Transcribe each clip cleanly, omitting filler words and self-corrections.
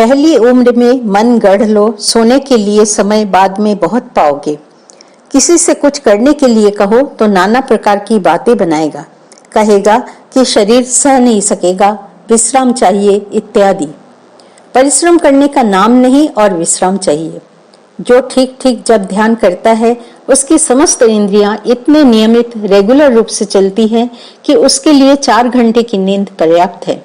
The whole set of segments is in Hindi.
पहली उम्र में मन गढ़ लो, सोने के लिए समय बाद में बहुत पाओगे। किसी से कुछ करने के लिए कहो तो नाना प्रकार की बातें बनाएगा, कहेगा कि शरीर सह नहीं सकेगा, विश्राम चाहिए इत्यादि। परिश्रम करने का नाम नहीं और विश्राम चाहिए। जो ठीक ठीक जब ध्यान करता है उसकी समस्त इंद्रियां इतने नियमित रेगुलर रूप से चलती हैं कि उसके लिए 4 घंटे की नींद पर्याप्त है।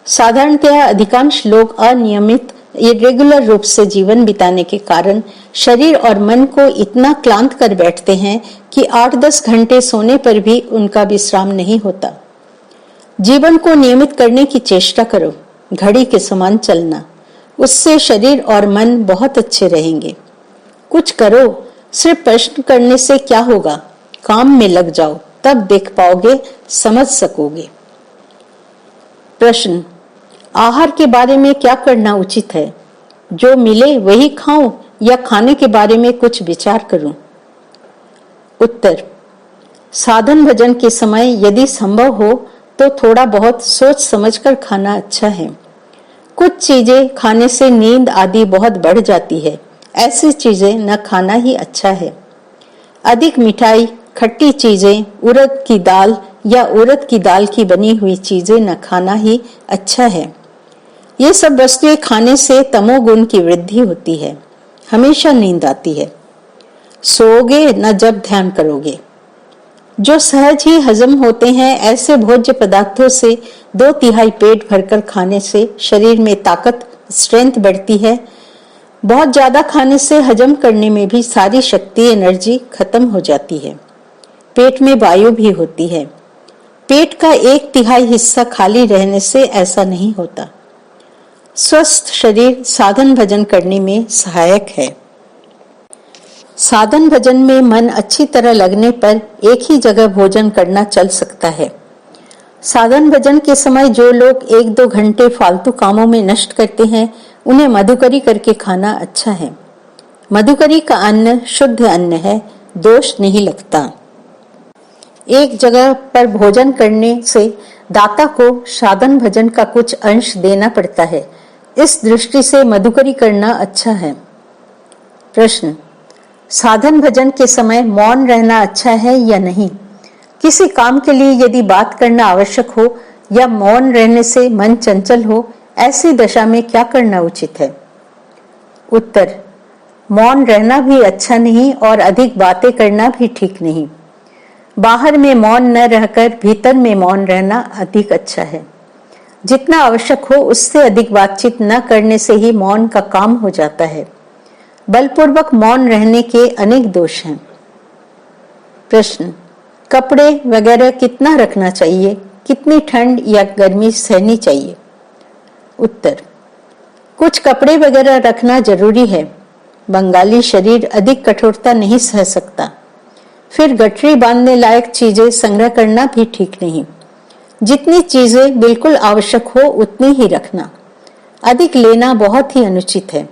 साधारणतया अधिकांश लोग अनियमित इरेगुलर रूप से जीवन बिताने के कारण शरीर और मन को इतना क्लांत कर बैठते हैं कि 8-10 घंटे सोने पर भी उनका विश्राम नहीं होता। जीवन को नियमित करने की चेष्टा करो, घड़ी के समान चलना, उससे शरीर और मन बहुत अच्छे रहेंगे। कुछ करो, सिर्फ प्रश्न करने से क्या होगा, काम में लग जाओ, तब देख पाओगे, समझ सकोगे। प्रश्न, आहार के बारे में क्या करना उचित है? जो मिले वही खाऊं या खाने के बारे में कुछ विचार करूं? उत्तर, साधन भजन के समय यदि संभव हो तो थोड़ा बहुत सोच समझकर खाना अच्छा है। कुछ चीजें खाने से नींद आदि बहुत बढ़ जाती है, ऐसी चीजें न खाना ही अच्छा है। अधिक मिठाई, खट्टी चीजें, उड़द की दाल या उड़द की दाल की बनी हुई चीजें न खाना ही अच्छा है। ये सब वस्तुएं खाने से तमोगुण की वृद्धि होती है, हमेशा नींद आती है। सोओगे न जब ध्यान करोगे। जो सहज ही हजम होते हैं ऐसे भोज्य पदार्थों से 2/3 पेट भरकर खाने से शरीर में ताकत, स्ट्रेंथ बढ़ती है। बहुत ज्यादा खाने से हजम करने में भी सारी शक्ति, एनर्जी खत्म हो जाती है। पेट में वायु भी होती है। पेट का 1/3 हिस्सा खाली रहने से ऐसा नहीं होता। स्वस्थ शरीर साधन भजन करने में सहायक है। साधन भजन में मन अच्छी तरह लगने पर एक ही जगह भोजन करना चल सकता है। साधन भजन के समय जो लोग 1-2 घंटे फालतू कामों में नष्ट करते हैं, उन्हें मधुकरी करके खाना अच्छा है। मधुकरी का अन्न शुद्ध अन्न है, दोष नहीं लगता। एक जगह पर भोजन करने से दाता को साधन भजन का कुछ अंश देना पड़ता है, इस दृष्टि से मधुकरी करना अच्छा है। प्रश्न, साधन भजन के समय मौन रहना अच्छा है या नहीं? किसी काम के लिए यदि बात करना आवश्यक हो या मौन रहने से मन चंचल हो, ऐसी दशा में क्या करना उचित है? उत्तर, मौन रहना भी अच्छा नहीं और अधिक बातें करना भी ठीक नहीं। बाहर में मौन न रहकर भीतर में मौन रहना अधिक अच्छा है। जितना आवश्यक हो उससे अधिक बातचीत न करने से ही मौन का काम हो जाता है। बलपूर्वक मौन रहने के अनेक दोष हैं। प्रश्न, कपड़े वगैरह कितना रखना चाहिए? कितनी ठंड या गर्मी सहनी चाहिए? उत्तर, कुछ कपड़े वगैरह रखना जरूरी है। बंगाली शरीर अधिक कठोरता नहीं सह सकता। फिर गठरी बांधने लायक चीजें संग्रह करना भी ठीक नहीं। जितनी चीजें बिल्कुल आवश्यक हो उतनी ही रखना। अधिक लेना बहुत ही अनुचित है।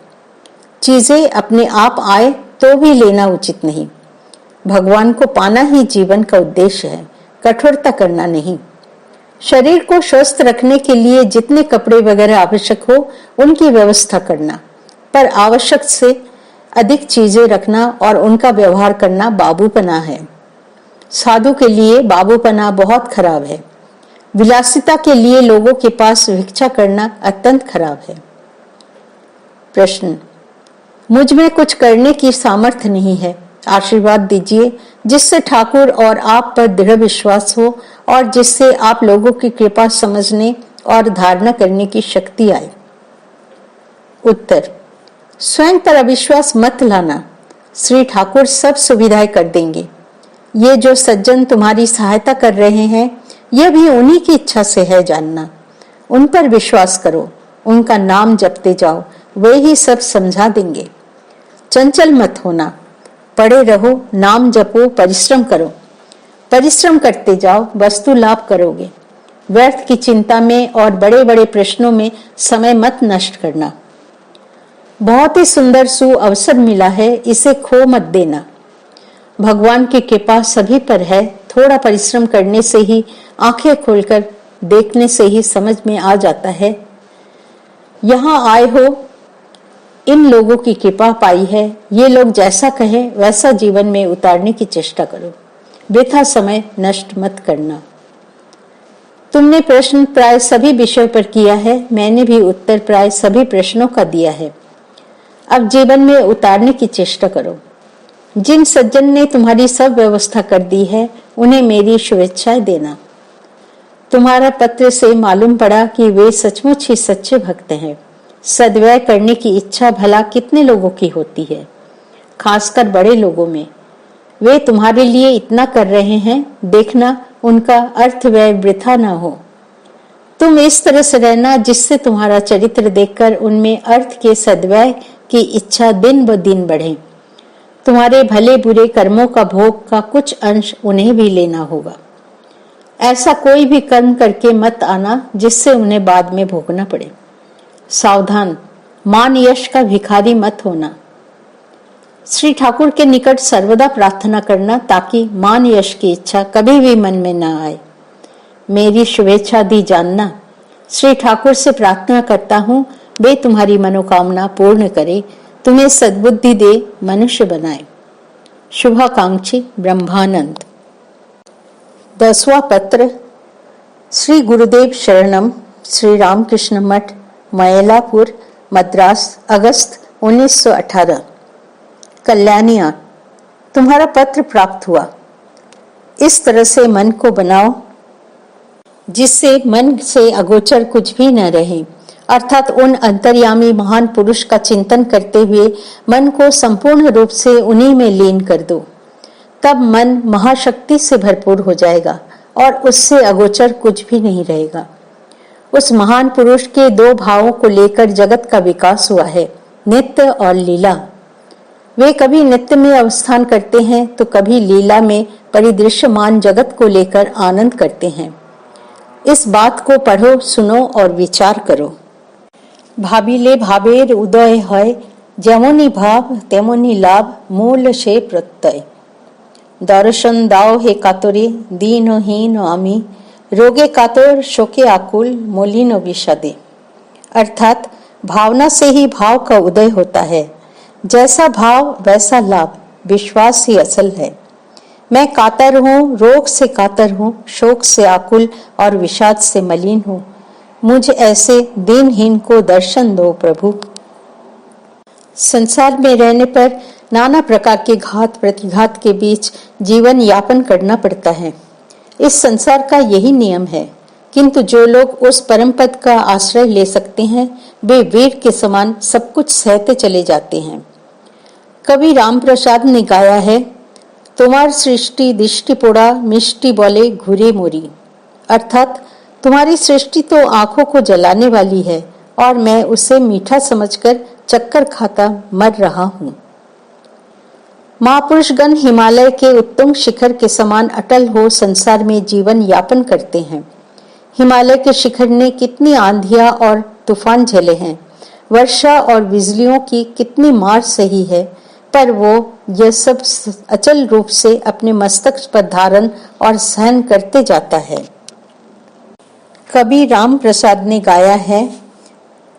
चीजें अपने आप आए तो भी लेना उचित नहीं। भगवान को पाना ही जीवन का उद्देश्य है, कठोरता करना नहीं। शरीर को स्वस्थ रखने के लिए जितने कपड़े वगैरह आवश्यक हो उनकी व्यवस्था करना, पर आवश्यक से अधिक चीजें रखना और उनका व्यवहार करना बाबूपना है। साधु के लिए बाबूपना बहुत खराब है। विलासिता के लिए लोगों के पास भिक्षा करना अत्यंत खराब है। प्रश्न, मुझ में कुछ करने की सामर्थ्य नहीं है, आशीर्वाद दीजिए जिससे ठाकुर और आप पर दृढ़ विश्वास हो और जिससे आप लोगों की कृपा समझने और धारणा करने की शक्ति आए। उत्तर, स्वयं पर अविश्वास मत लाना, श्री ठाकुर सब सुविधाएं कर देंगे। ये जो सज्जन तुम्हारी सहायता कर रहे हैं, यह भी उन्हीं की इच्छा से है जानना। उन पर विश्वास करो, उनका नाम जपते जाओ, वे ही सब समझा देंगे। चंचल मत होना, पड़े रहो, नाम जपो, परिश्रम करो। परिश्रम करते जाओ, वस्तु लाभ करोगे। व्यर्थ की चिंता में और बड़े बड़े प्रश्नों में समय मत नष्ट करना। बहुत ही सुंदर अवसर मिला है, इसे खो मत देना। भगवान की कृपा सभी पर है। थोड़ा परिश्रम करने से ही, आंखें खोलकर देखने से ही समझ में आ जाता है। यहाँ आए हो, इन लोगों की कृपा पाई है, ये लोग जैसा कहें वैसा जीवन में उतारने की चेष्टा करो, वृथा समय नष्ट मत करना। तुमने प्रश्न प्राय सभी विषयों पर किया है, मैंने भी उत्तर प्राय सभी प्रश्नों का दिया है। अब जीवन में उतारने की चेष्टा करो। जिन सज्जन ने तुम्हारी सब व्यवस्था कर दी है, उन्हें मेरी शुभेच्छाएं देना। तुम्हारा पत्र से मालूम पड़ा कि वे सचमुच ही सच्चे भक्त हैं। सद्व्यय करने की इच्छा भला कितने लोगों की होती है, खासकर बड़े लोगों में। वे तुम्हारे लिए इतना कर रहे हैं, देखना उनका अर्थ व्यय वृथा न हो। तुम इस तरह से रहना जिससे तुम्हारा चरित्र देखकर उनमें अर्थ के सद्व्यय की इच्छा दिन ब दिन बढ़े। तुम्हारे भले बुरे कर्मों का भोग का कुछ अंश उन्हें भी लेना होगा। ऐसा कोई भी कर्म करके मत आना जिससे उन्हें बाद में भोगना पड़े। सावधान, मान यश का भिखारी मत होना। श्री ठाकुर के निकट सर्वदा प्रार्थना करना ताकि मान यश की इच्छा कभी भी मन में न आए। मेरी शुभेच्छा दी जानना। श्री ठाकुर से प्रार्थना करता हूँ, वे तुम्हारी मनोकामना पूर्ण करे, तुम्हें सद्बुद्धि दे, मनुष्य बनाए। शुभाकांक्षी ब्रह्मानंद। 10वां पत्र। श्री गुरुदेव शरणम, श्री रामकृष्ण मठ, मयलापुर, मद्रास, अगस्त 1918। कल्याणिया, तुम्हारा पत्र प्राप्त हुआ। इस तरह से मन को बनाओ जिससे मन से अगोचर कुछ भी न रहे, अर्थात उन अंतर्यामी महान पुरुष का चिंतन करते हुए मन को संपूर्ण रूप से उन्हीं में लीन कर दो। तब मन महाशक्ति से भरपूर हो जाएगा और उससे अगोचर कुछ भी नहीं रहेगा। उस महान पुरुष के दो भावों को लेकर जगत का विकास हुआ है, नित्य और लीला। वे कभी नित्य में अवस्थान करते हैं तो कभी लीला में परिदृश्यमान जगत को लेकर आनंद करते हैं। इस बात को पढ़ो, सुनो और विचार करो। भाबिले भावेर उदय है, जेमनी भाव तेमनी लाभ, मूल से प्रत्यय। दर्शन दाओ हे कातरे, दीनहीन आमी, रोगे कातर शोके आकुल, मोलिन विषादे। अर्थात भावना से ही भाव का उदय होता है। जैसा भाव वैसा लाभ, विश्वास ही असल है। मैं कातर हूँ, रोग से कातर हूँ, शोक से आकुल और विषाद से मलिन हूँ। मुझ ऐसे दीनहीन को दर्शन दो प्रभु। संसार में रहने पर नाना प्रकार के घात प्रतिघात के बीच जीवन यापन करना पड़ता है। इस संसार का यही नियम है, किंतु जो लोग उस परम पद का आश्रय ले सकते हैं, वे वीर के समान सब कुछ सहते चले जाते हैं। कवि राम प्रसाद ने गाया है, तुम्हार सृष्टि दृष्टि पोड़ा, मिष्टि बोले घुरे मोरी। अर्थात तुम्हारी सृष्टि तो आंखों को जलाने वाली है और मैं उसे मीठा समझकर चक्कर खाता मर रहा हूँ। महापुरुषगण हिमालय के उत्तुंग शिखर के समान अटल हो संसार में जीवन यापन करते हैं। हिमालय के शिखर ने कितनी आंधियां और तूफान झेले हैं, वर्षा और बिजलियों की कितनी मार सही है, पर वो यह सब अचल रूप से अपने मस्तक पर धारण और सहन करते जाता है। कवि राम प्रसाद ने गाया है,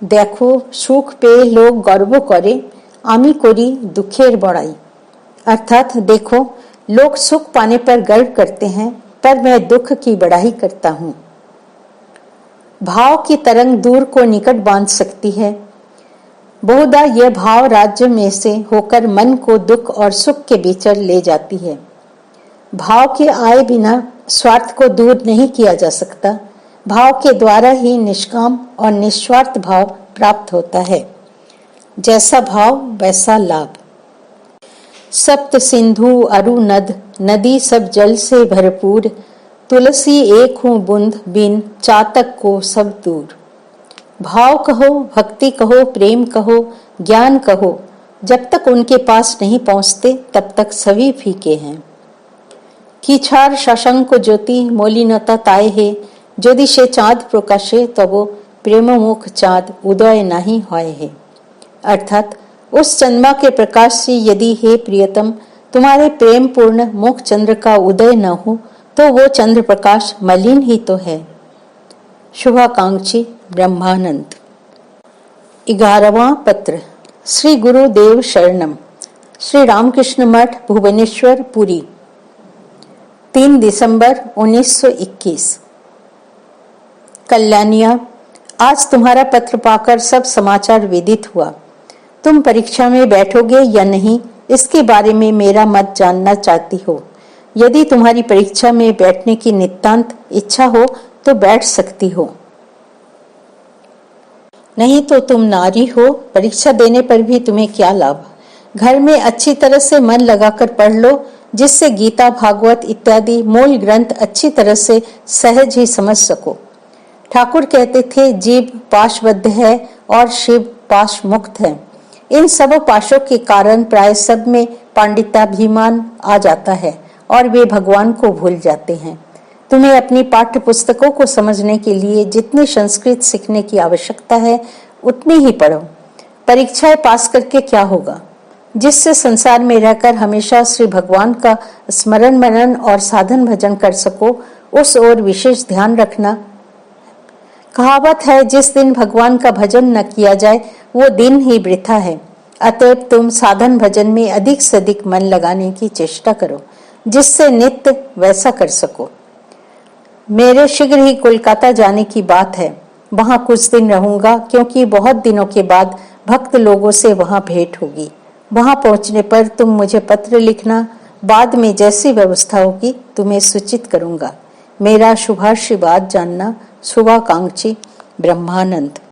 देखो सुख पे लोग गर्व करे, आमी कोरी दुखेर बड़ाई। अर्थात देखो लोग सुख पाने पर गर्व करते हैं, पर मैं दुख की बढ़ाई करता हूँ। भाव की तरंग दूर को निकट बांध सकती है। बहुधा यह भाव राज्य में से होकर मन को दुख और सुख के बीच ले जाती है। भाव के आए बिना स्वार्थ को दूर नहीं किया जा सकता। भाव के द्वारा ही निष्काम और निस्वार्थ भाव प्राप्त होता है। जैसा भाव वैसा लाभ। सप्त सिंधु अरु नद, नदी सब जल से भरपूर, तुलसी एक हूँ बूंद बिन, चातक को सब दूर। भाव कहो, भक्ति कहो, प्रेम कहो, ज्ञान कहो, जब तक उनके पास नहीं पहुंचते तब तक सभी फीके हैं। कीछार शशंक ज्योति मलिनता ताए है, यदि से चाँद प्रकाशे तब प्रेममुख चाँद उदय नहीं होए है। अर्थात उस चंद्रमा के प्रकाश से यदि हे प्रियतम तुम्हारे प्रेम पूर्ण मुख चंद्र का उदय न हो तो वो चंद्र प्रकाश मलिन ही तो है। शुभाकांक्षी ब्रह्मानंद। 11वां पत्र। श्री गुरुदेव शरणम। श्री रामकृष्ण मठ, भुवनेश्वर, पुरी, 3 दिसंबर 1921। कल्याणिया, आज तुम्हारा पत्र पाकर सब समाचार विदित हुआ। तुम परीक्षा में बैठोगे या नहीं, इसके बारे में मेरा मत जानना चाहती हो। यदि तुम्हारी परीक्षा में बैठने की नितांत इच्छा हो तो बैठ सकती हो, नहीं तो तुम नारी हो, परीक्षा देने पर भी तुम्हें क्या लाभ। घर में अच्छी तरह से मन लगाकर पढ़ लो, जिससे गीता, भागवत इत्यादि मूल ग्रंथ अच्छी तरह से सहज ही समझ सको। ठाकुर कहते थे, जीव पाशबद्ध है और शिव पाश मुक्त है। इन सब पाशों के कारण प्राय सब में पांडित्याभिमान आ जाता है और वे भगवान को भूल जाते हैं। तुम्हें अपनी पाठ्य पुस्तकों को समझने के लिए जितनी संस्कृत सीखने की आवश्यकता है उतनी ही पढ़ो। परीक्षाएं पास करके क्या होगा। जिससे संसार में रहकर हमेशा श्री भगवान का स्मरण मनन और साधन भजन कर सको, उस ओर विशेष ध्यान रखना। कहावत है, जिस दिन भगवान का भजन न किया जाए वो दिन ही वृथा है। अतएव तुम साधन भजन में अधिक से अधिक मन लगाने की चेष्टा करो, जिससे नित्य वैसा कर सको। मेरे शीघ्र ही कोलकाता जाने की बात है। वहां कुछ दिन रहूंगा, क्योंकि बहुत दिनों के बाद भक्त लोगों से वहां भेंट होगी। वहां पहुंचने पर तुम मुझे पत्र लिखना। बाद में जैसी व्यवस्था होगी तुम्हें सूचित करूंगा। मेरा शुभाशीर्वाद जानना। शुभाकांक्षी, ब्रह्मानंद।